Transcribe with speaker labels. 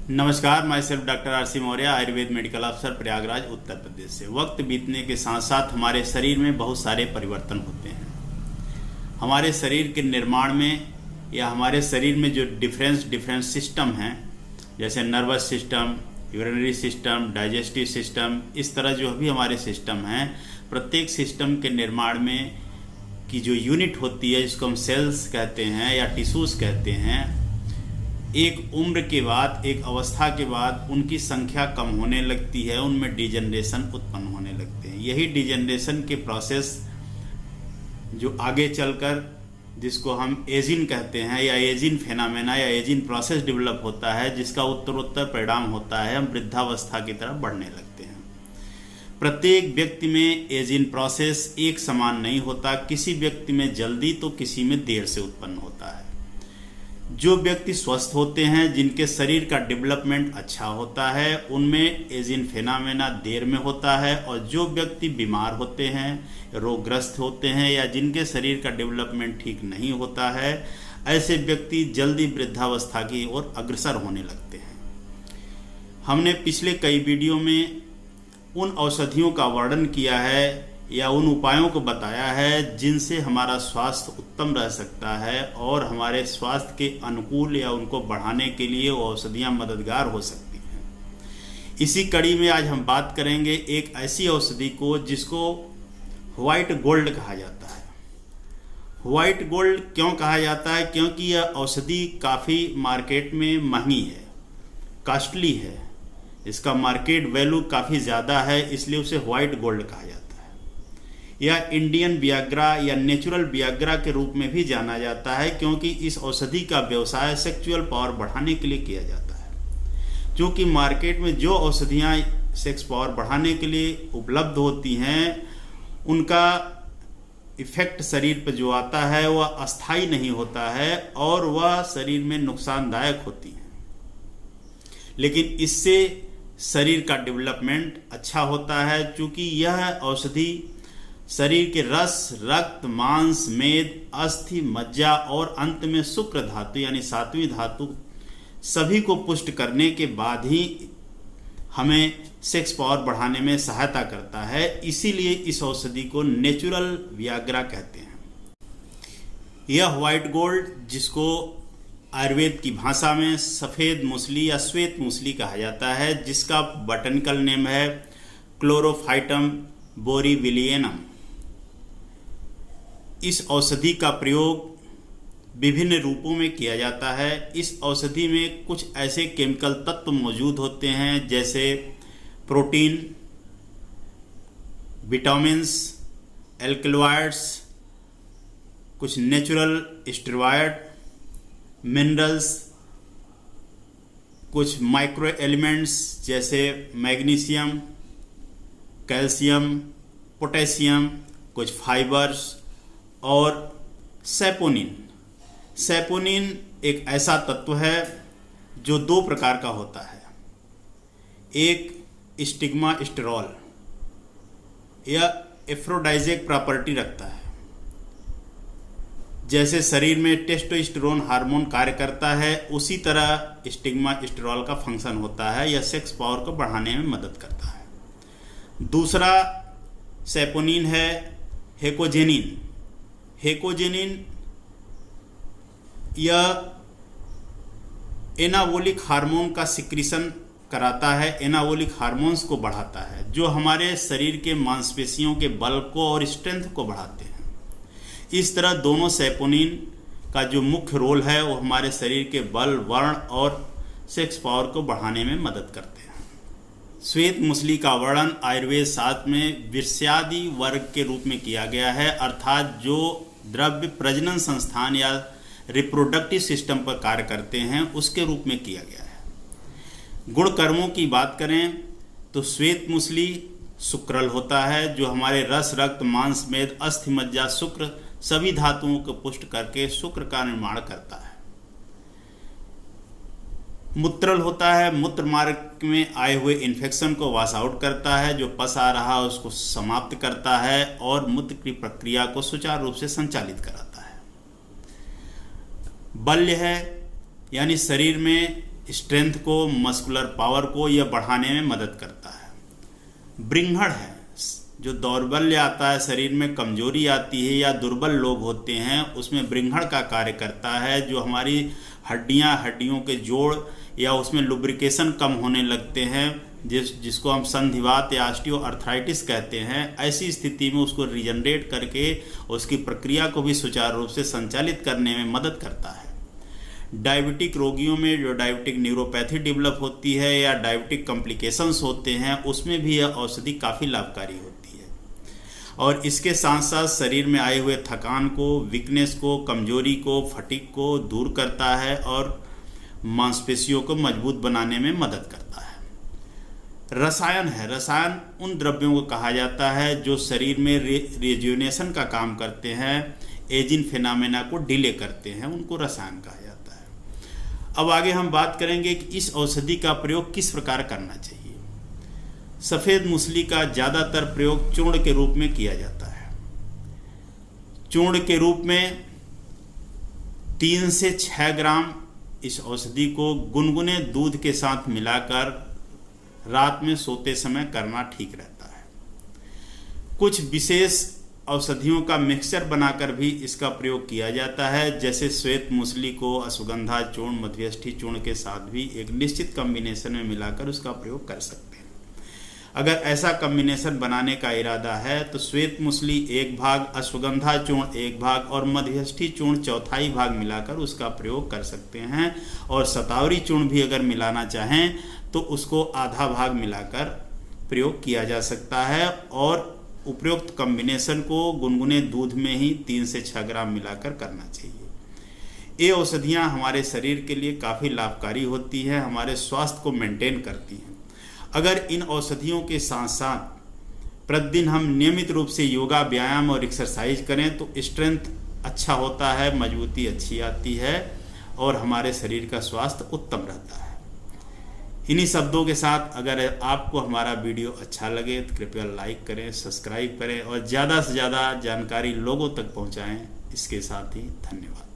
Speaker 1: नमस्कार, मैं सिर्फ doctor RC. Maurya, Ayurveda medical अफसर, प्रयागराज, उत्तर प्रदेश से। वक्त बीतने के साथ साथ हमारे शरीर में बहुत सारे परिवर्तन होते हैं। हमारे शरीर के निर्माण में या हमारे शरीर में जो डिफरेंस सिस्टम हैं, जैसे nervous system, urinary system, digestive system, इस तरह जो भी हमारे सिस्टम हैं, प्रत्येक सिस्टम के निर्माण में की जो यूनिट होती है, जिसको हम सेल्स कहते हैं या टिश्यूज कहते हैं, एक उम्र के बाद, एक अवस्था के बाद उनकी संख्या कम होने लगती है, उनमें डिजेनरेशन उत्पन्न होने लगते हैं। यही डिजेनरेशन के प्रोसेस जो आगे चलकर, जिसको हम एजिंग कहते हैं या एजिंग फेनामेना या एजिंग प्रोसेस डेवलप होता है, जिसका उत्तरोत्तर परिणाम होता है हम वृद्धावस्था की तरफ बढ़ने लगते हैं। प्रत्येक व्यक्ति में एजिंग प्रोसेस एक समान नहीं होता, किसी व्यक्ति में जल्दी तो किसी में देर से उत्पन्न होता है। जो व्यक्ति स्वस्थ होते हैं, जिनके शरीर का डेवलपमेंट अच्छा होता है, उनमें एजिंग फेनामेना देर में होता है, और जो व्यक्ति बीमार होते हैं, रोगग्रस्त होते हैं या जिनके शरीर का डेवलपमेंट ठीक नहीं होता है, ऐसे व्यक्ति जल्दी वृद्धावस्था की ओर अग्रसर होने लगते हैं। हमने पिछले कई वीडियो में उन औषधियों का वर्णन किया है या उन उपायों को बताया है जिनसे हमारा स्वास्थ्य उत्तम रह सकता है और हमारे स्वास्थ्य के अनुकूल या उनको बढ़ाने के लिए वो औषधियाँ मददगार हो सकती हैं। इसी कड़ी में आज हम बात करेंगे एक ऐसी औषधि को जिसको व्हाइट गोल्ड कहा जाता है। व्हाइट गोल्ड क्यों कहा जाता है? क्योंकि यह औषधि काफ़ी मार्केट में महंगी है, कॉस्टली है, इसका मार्केट वैल्यू काफ़ी ज़्यादा है, इसलिए उसे व्हाइट गोल्ड कहा जाता है। यह इंडियन वियाग्रा या नेचुरल वियाग्रा के रूप में भी जाना जाता है, क्योंकि इस औषधि का व्यवसाय सेक्सुअल पावर बढ़ाने के लिए किया जाता है। क्योंकि मार्केट में जो औषधियाँ सेक्स पावर बढ़ाने के लिए उपलब्ध होती हैं, उनका इफेक्ट शरीर पर जो आता है वह अस्थायी नहीं होता है और वह शरीर में नुकसानदायक होती है। लेकिन इससे शरीर का डेवलपमेंट अच्छा होता है, क्योंकि यह औषधि शरीर के रस, रक्त, मांस, मेद, अस्थि, मज्जा और अंत में शुक्र धातु यानी सातवीं धातु सभी को पुष्ट करने के बाद ही हमें सेक्स पावर बढ़ाने में सहायता करता है। इसीलिए इस औषधि को नेचुरल वियाग्रा कहते हैं। यह व्हाइट गोल्ड, जिसको आयुर्वेद की भाषा में सफ़ेद मूसली या श्वेत मूसली कहा जाता है, जिसका बॉटनिकल नेम है क्लोरोफाइटम बोरीविलियनम। इस औषधि का प्रयोग विभिन्न रूपों में किया जाता है। इस औषधि में कुछ ऐसे केमिकल तत्व मौजूद होते हैं जैसे प्रोटीन, विटामिन्स, एल्कलॉइड्स, कुछ नेचुरल स्टेरॉयड, मिनरल्स, कुछ माइक्रो एलिमेंट्स जैसे मैग्नीशियम, कैल्शियम, पोटेशियम, कुछ फाइबर्स और सैपोनिन। सैपोनिन एक ऐसा तत्व है जो दो प्रकार का होता है। एक स्टिग्मा स्टेरॉल, यह एफ्रोडाइजेक प्रॉपर्टी रखता है। जैसे शरीर में टेस्टोस्टेरोन हार्मोन कार्य करता है, उसी तरह स्टिग्मा स्टेरॉल का फंक्शन होता है। यह सेक्स पावर को बढ़ाने में मदद करता है। दूसरा सैपोनिन है हेकोजेनिन। हेकोजेनिन यह एनाबोलिक हार्मोन का सिक्रीशन कराता है, एनाबोलिक हार्मोन्स को बढ़ाता है, जो हमारे शरीर के मांसपेशियों के बल को और स्ट्रेंथ को बढ़ाते हैं। इस तरह दोनों सैपोनिन का जो मुख्य रोल है वो हमारे शरीर के बल, वर्ण और सेक्स पावर को बढ़ाने में मदद करते हैं। श्वेत मूसली का वर्णन आयुर्वेद शास्त्र में विषयादि वर्ग के रूप में किया गया है, अर्थात जो द्रव्य प्रजनन संस्थान या रिप्रोडक्टिव सिस्टम पर कार्य करते हैं उसके रूप में किया गया है। गुण कर्मों की बात करें तो श्वेत मूसली शुक्रल होता है, जो हमारे रस, रक्त, मांस, मेद, अस्थि, मज्जा, शुक्र सभी धातुओं को पुष्ट करके शुक्र का निर्माण करता है। मूत्रल होता है, मूत्र मार्ग में आए हुए इन्फेक्शन को वॉश आउट करता है, जो पस आ रहा है उसको समाप्त करता है और मूत्र की प्रक्रिया को सुचारू रूप से संचालित कराता है। बल्य है, यानी शरीर में स्ट्रेंथ को, मस्कुलर पावर को यह बढ़ाने में मदद करता है। बृंघण है, जो दौर्बल्य आता है, शरीर में कमजोरी आती है या दुर्बल लोग होते हैं, उसमें बृंघण का कार्य करता है, जो हमारी हड्डियों के जोड़ या उसमें लुब्रिकेशन कम होने लगते हैं, जिसको हम संधिवात या ऑस्टियोआर्थराइटिस कहते हैं। ऐसी स्थिति में उसको रीजनरेट करके उसकी प्रक्रिया को भी सुचारू रूप से संचालित करने में मदद करता है। डायबिटिक रोगियों में जो डायबिटिक न्यूरोपैथी डेवलप होती है या डायबिटिक कॉम्प्लिकेशंस होते हैं, उसमें भी यह औषधि काफ़ी लाभकारी होती है। और इसके साथ साथ शरीर में आए हुए थकान को, वीकनेस को, कमजोरी को, फटीग को दूर करता है और मांसपेशियों को मजबूत बनाने में मदद करता है। रसायन है, रसायन उन द्रव्यों को कहा जाता है जो शरीर में रिजुविनेशन का काम करते हैं, एजिंग फिनोमेना को डिले करते हैं, उनको रसायन कहा जाता है। अब आगे हम बात करेंगे कि इस औषधि का प्रयोग किस प्रकार करना चाहिए। सफ़ेद मूसली का ज़्यादातर प्रयोग चूर्ण के रूप में किया जाता है। चूर्ण के रूप में 3 से 6 ग्राम इस औषधि को गुनगुने दूध के साथ मिलाकर रात में सोते समय करना ठीक रहता है। कुछ विशेष औषधियों का मिक्सचर बनाकर भी इसका प्रयोग किया जाता है, जैसे श्वेत मूसली को अश्वगंधा चूर्ण, मध्यष्टि चूर्ण के साथ भी एक निश्चित कॉम्बिनेशन में मिलाकर उसका प्रयोग कर सकते हैं। अगर ऐसा कॉम्बिनेशन बनाने का इरादा है तो श्वेत मूसली 1 भाग, अश्वगंधा चूर्ण 1 भाग और मध्यष्टि चूर्ण 1/4 भाग मिलाकर उसका प्रयोग कर सकते हैं। और शतावरी चूर्ण भी अगर मिलाना चाहें तो उसको आधा भाग मिलाकर प्रयोग किया जा सकता है। और उपरोक्त कॉम्बिनेशन को गुनगुने दूध में ही 3 से 6 ग्राम मिलाकर करना चाहिए। ये औषधियाँ हमारे शरीर के लिए काफ़ी लाभकारी होती हैं, हमारे स्वास्थ्य को मेंटेन करती हैं। अगर इन औषधियों के साथ साथ प्रतिदिन हम नियमित रूप से योगा, व्यायाम और एक्सरसाइज करें तो स्ट्रेंथ अच्छा होता है, मजबूती अच्छी आती है और हमारे शरीर का स्वास्थ्य उत्तम रहता है। इन्हीं शब्दों के साथ अगर आपको हमारा वीडियो अच्छा लगे तो कृपया लाइक करें, सब्सक्राइब करें और ज़्यादा से ज़्यादा जानकारी लोगों तक पहुंचाएं। इसके साथ ही धन्यवाद।